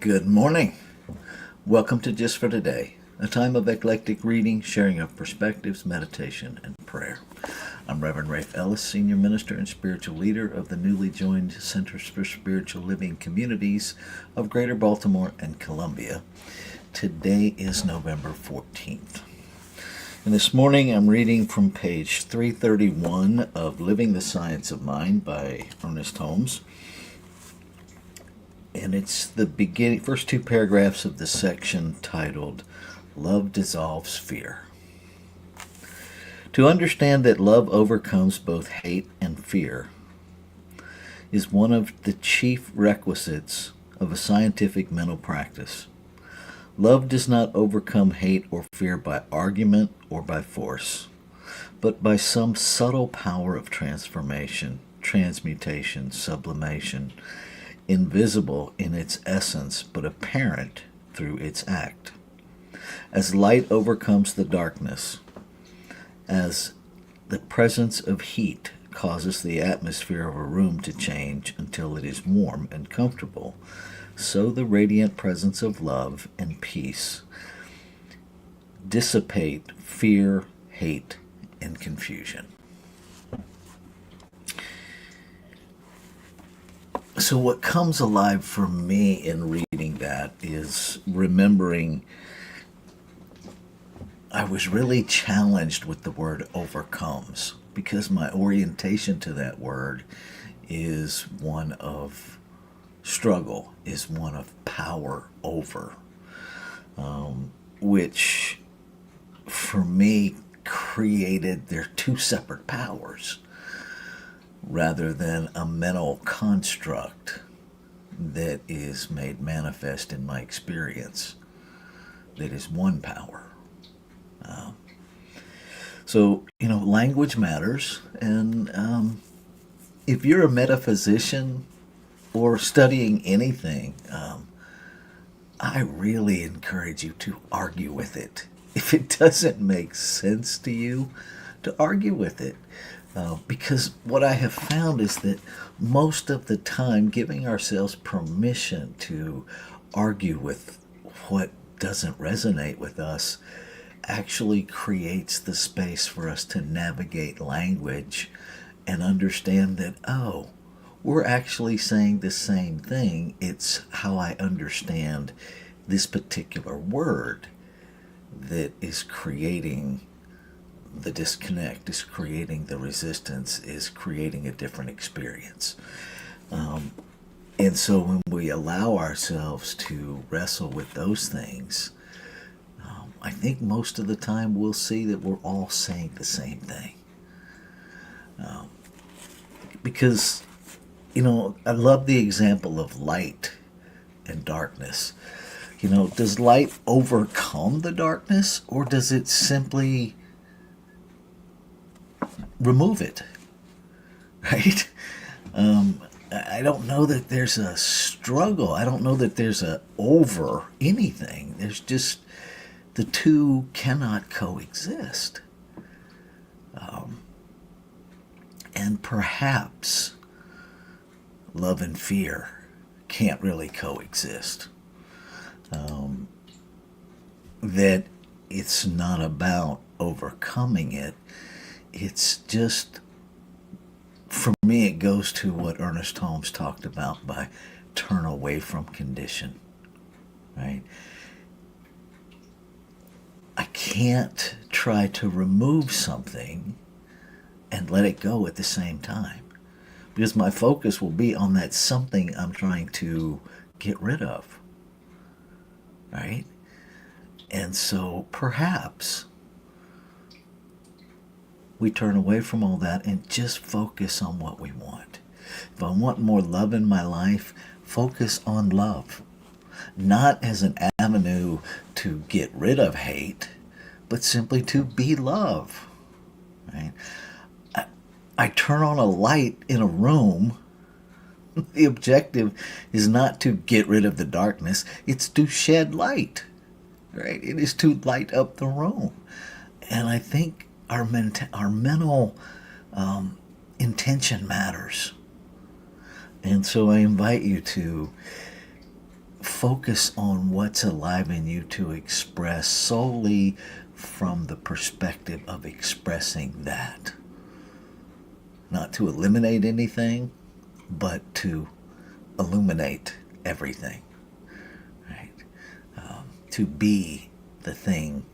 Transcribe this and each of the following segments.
Good morning. Welcome to Just for Today, a time of eclectic reading, sharing of perspectives, meditation, and prayer. I'm Reverend Rafe Ellis, Senior Minister and Spiritual Leader of the newly joined Centers for Spiritual Living Communities of Greater Baltimore and Columbia. Today is November 14th. And this morning I'm reading from page 331 of Living the Science of Mind by Ernest Holmes. And it's the first two paragraphs of the section titled, Love Dissolves Fear. To understand that love overcomes both hate and fear is one of the chief requisites of a scientific mental practice. Love does not overcome hate or fear by argument or by force, but by some subtle power of transformation, transmutation, sublimation, invisible in its essence, but apparent through its act. As light overcomes the darkness, as the presence of heat causes the atmosphere of a room to change until it is warm and comfortable, so the radiant presence of love and peace dissipate fear, hate, and confusion. So what comes alive for me in reading that is remembering I was really challenged with the word overcomes, because my orientation to that word is one of struggle, is one of power over, which for me created their two separate powers, rather than a mental construct that is made manifest in my experience that is one power. Language matters, and if you're a metaphysician or studying anything, I really encourage you to argue with it. If it doesn't make sense to you, to argue with it. Because what I have found is that most of the time, giving ourselves permission to argue with what doesn't resonate with us actually creates the space for us to navigate language and understand that, we're actually saying the same thing. It's how I understand this particular word that is creating the disconnect, is creating the resistance, is creating a different experience. And so when we allow ourselves to wrestle with those things, I think most of the time we'll see that we're all saying the same thing. Because, I love the example of light and darkness. Does light overcome the darkness, or does it simply remove it? Right? I don't know that there's a struggle. I don't know that there's a over anything. There's just the two cannot coexist. And perhaps love and fear can't really coexist. That it's not about overcoming it. It's just, for me, it goes to what Ernest Holmes talked about by turn away from condition, right? I can't try to remove something and let it go at the same time, because my focus will be on that something I'm trying to get rid of, right? And so perhaps we turn away from all that and just focus on what we want. If I want more love in my life, focus on love. Not as an avenue to get rid of hate, but simply to be love. Right? I turn on a light in a room. The objective is not to get rid of the darkness. It's to shed light. Right? It is to light up the room. And I think our mental intention matters. And so I invite you to focus on what's alive in you to express solely from the perspective of expressing that. Not to eliminate anything, but to illuminate everything. Right? To be the thing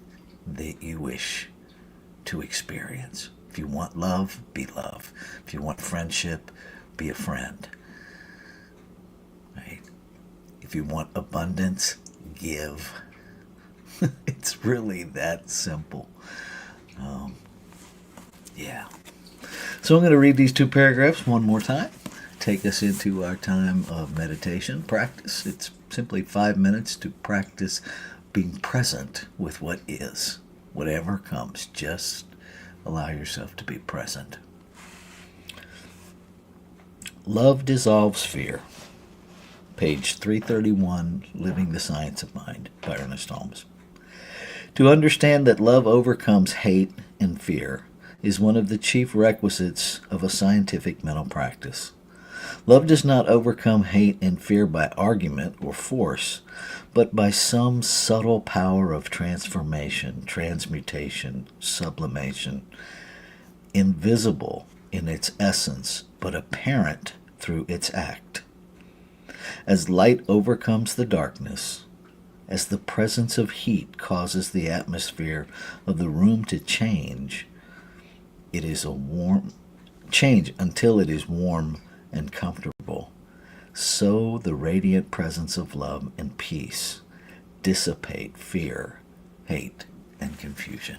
that you wish to experience. If you want love, be love. If you want friendship, be a friend. Right? If you want abundance, give. It's really that simple. Yeah. So I'm going to read these two paragraphs one more time. Take us into our time of meditation practice. It's simply 5 minutes to practice being present with what is. Whatever comes, just allow yourself to be present. Love dissolves fear. Page 331, Living the Science of Mind by Ernest Holmes. To understand that love overcomes hate and fear is one of the chief requisites of a scientific mental practice. Love does not overcome hate and fear by argument or force, but by some subtle power of transformation, transmutation, sublimation, invisible in its essence, but apparent through its act. As light overcomes the darkness, as the presence of heat causes the atmosphere of the room to change, it is a warm change until it is warm and comfortable. So the radiant presence of love and peace dissipate fear, hate, and confusion.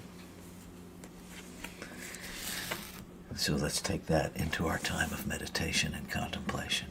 So let's take that into our time of meditation and contemplation.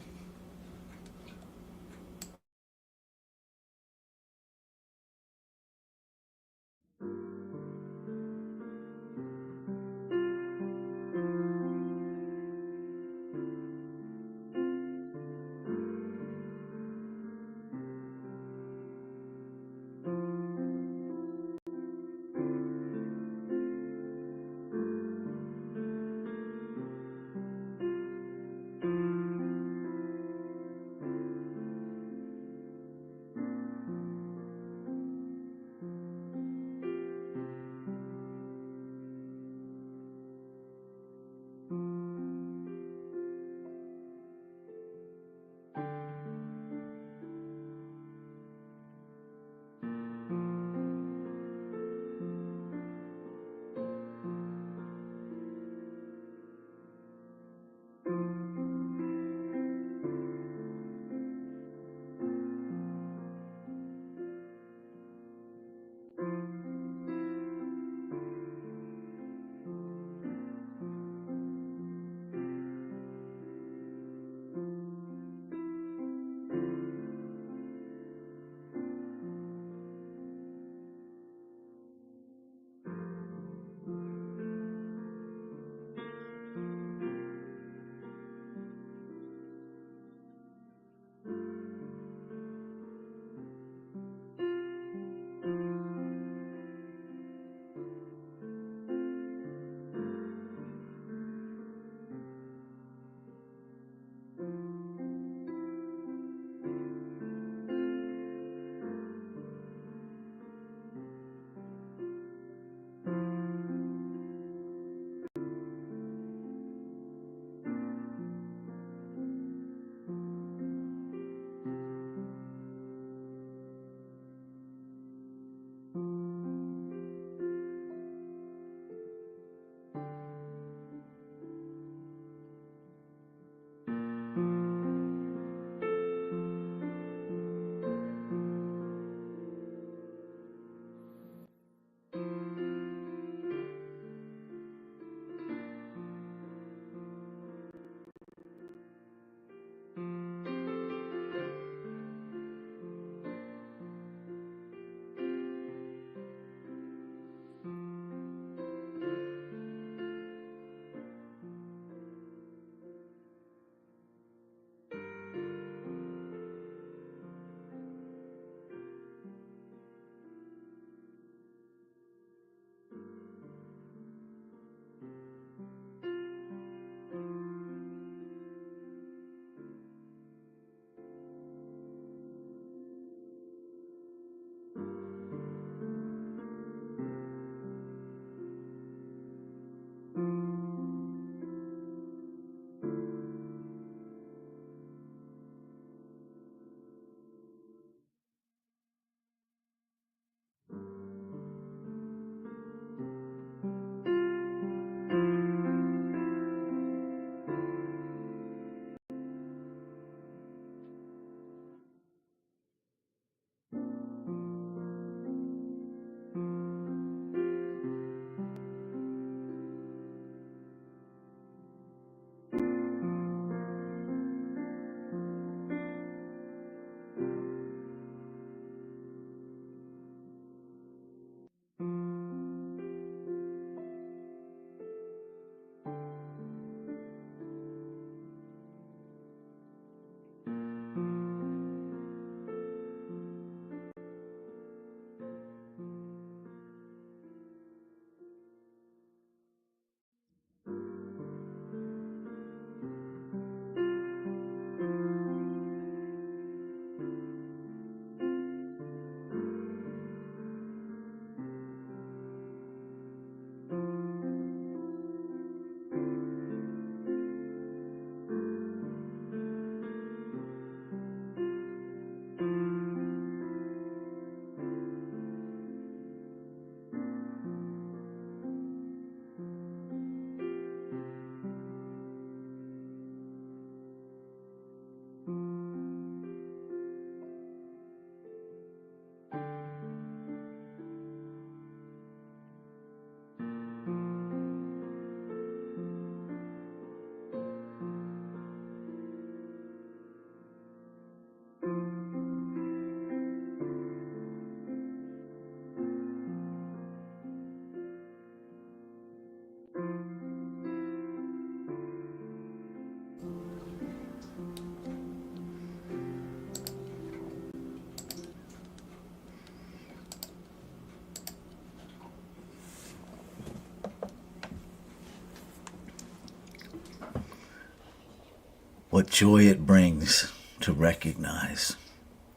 what joy it brings to recognize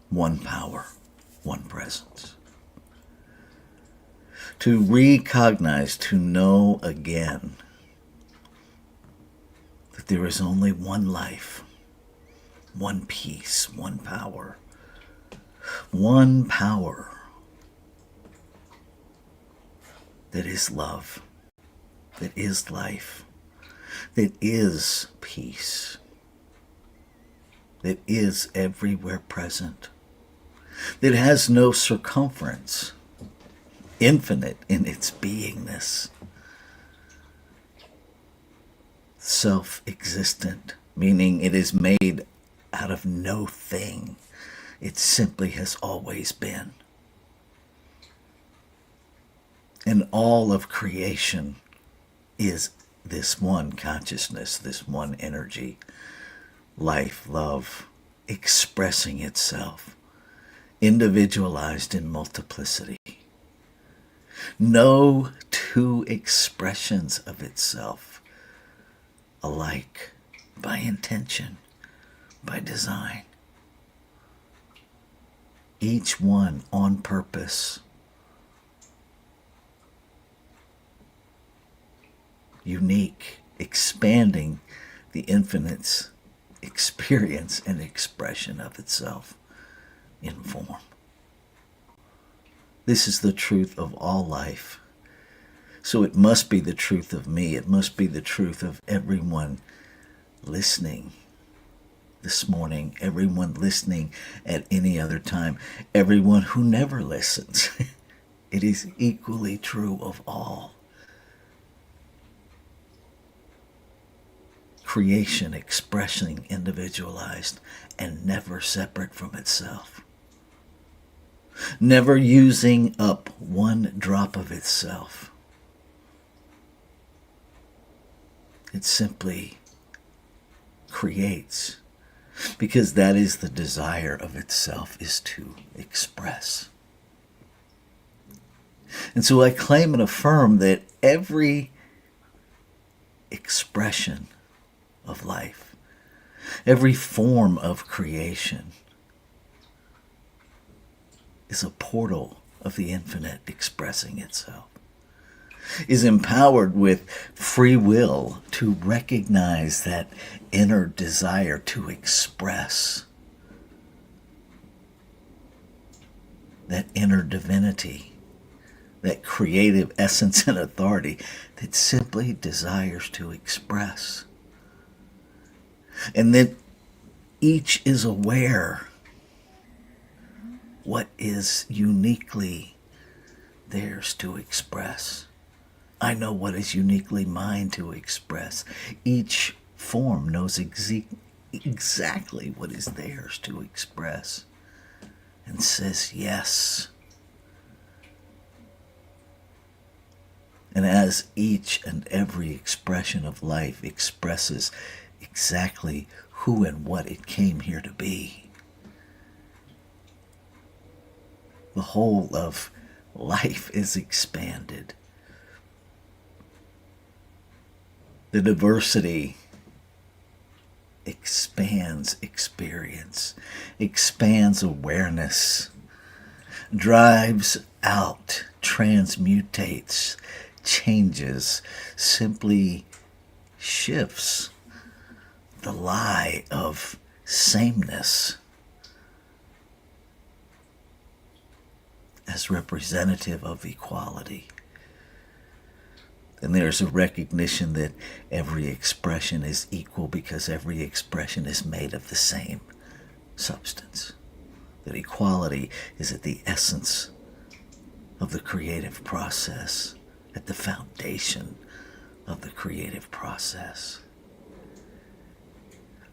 one power, one presence. To recognize, to know again that there is only one life, one peace, one power that is love, that is life, that is peace, that is everywhere present, that has no circumference, infinite in its beingness, self-existent, meaning it is made out of no thing. It simply has always been. And all of creation is this one consciousness, this one energy, life, love, expressing itself, individualized in multiplicity. No two expressions of itself alike, by intention, by design. Each one on purpose. Unique, expanding the infinite's experience and expression of itself in form. This is the truth of all life. So it must be the truth of me. It must be the truth of everyone listening this morning, everyone listening at any other time, everyone who never listens. It is equally true of all. Creation expressing individualized and never separate from itself. Never using up one drop of itself. It simply creates, because that is the desire of itself, is to express. And so I claim and affirm that every expression of life, every form of creation, is a portal of the infinite expressing itself, is empowered with free will to recognize that inner desire to express, that inner divinity, that creative essence and authority that simply desires to express. And that each is aware what is uniquely theirs to express. I know what is uniquely mine to express. Each form knows exactly what is theirs to express and says yes. And as each and every expression of life expresses exactly who and what it came here to be, the whole of life is expanded. The diversity expands experience, expands awareness, drives out, transmutates, changes, simply shifts the lie of sameness as representative of equality. And there's a recognition that every expression is equal because every expression is made of the same substance. That equality is at the essence of the creative process, at the foundation of the creative process.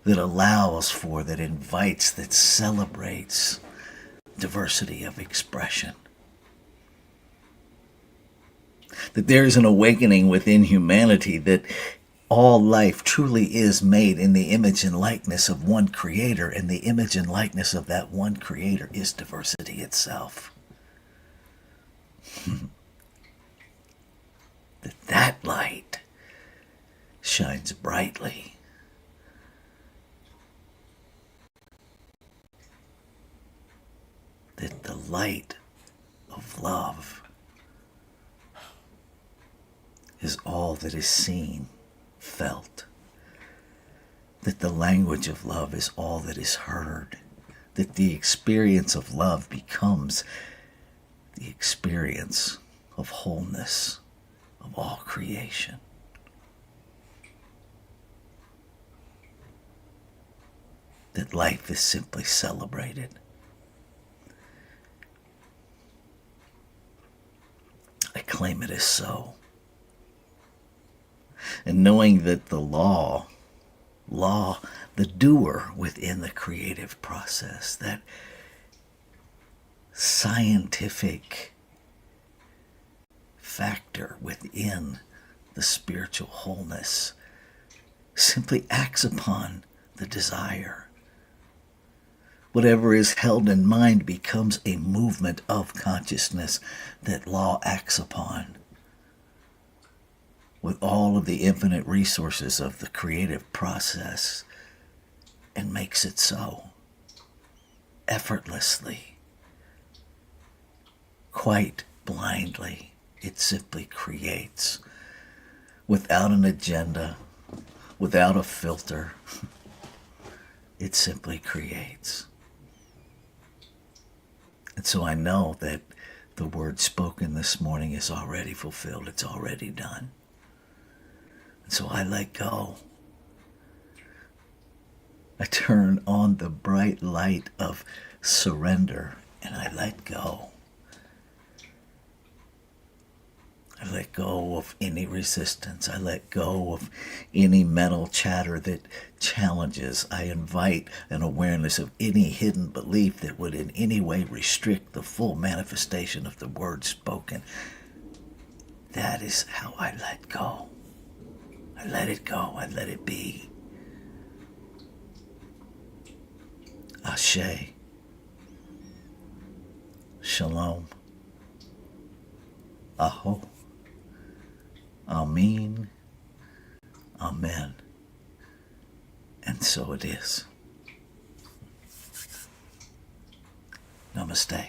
That allows for, that invites, that celebrates diversity of expression. That there is an awakening within humanity that all life truly is made in the image and likeness of one creator, and the image and likeness of that one creator is diversity itself. That light shines brightly that the light of love is all that is seen, felt, that the language of love is all that is heard, that the experience of love becomes the experience of wholeness of all creation. That life is simply celebrated. I claim it as so. And knowing that the law, the doer within the creative process, that scientific factor within the spiritual wholeness, simply acts upon the desire. Whatever is held in mind becomes a movement of consciousness that law acts upon. With all of the infinite resources of the creative process, and makes it so. Effortlessly. Quite blindly. It simply creates. Without an agenda. Without a filter. It simply creates. And so I know that the word spoken this morning is already fulfilled. It's already done. And so I let go. I turn on the bright light of surrender and I let go. I let go of any resistance. I let go of any mental chatter that challenges. I invite an awareness of any hidden belief that would in any way restrict the full manifestation of the word spoken. That is how I let go. I let it go. I let it be. Ashe. Shalom. Aho. Amen. Amen. And so it is. Namaste.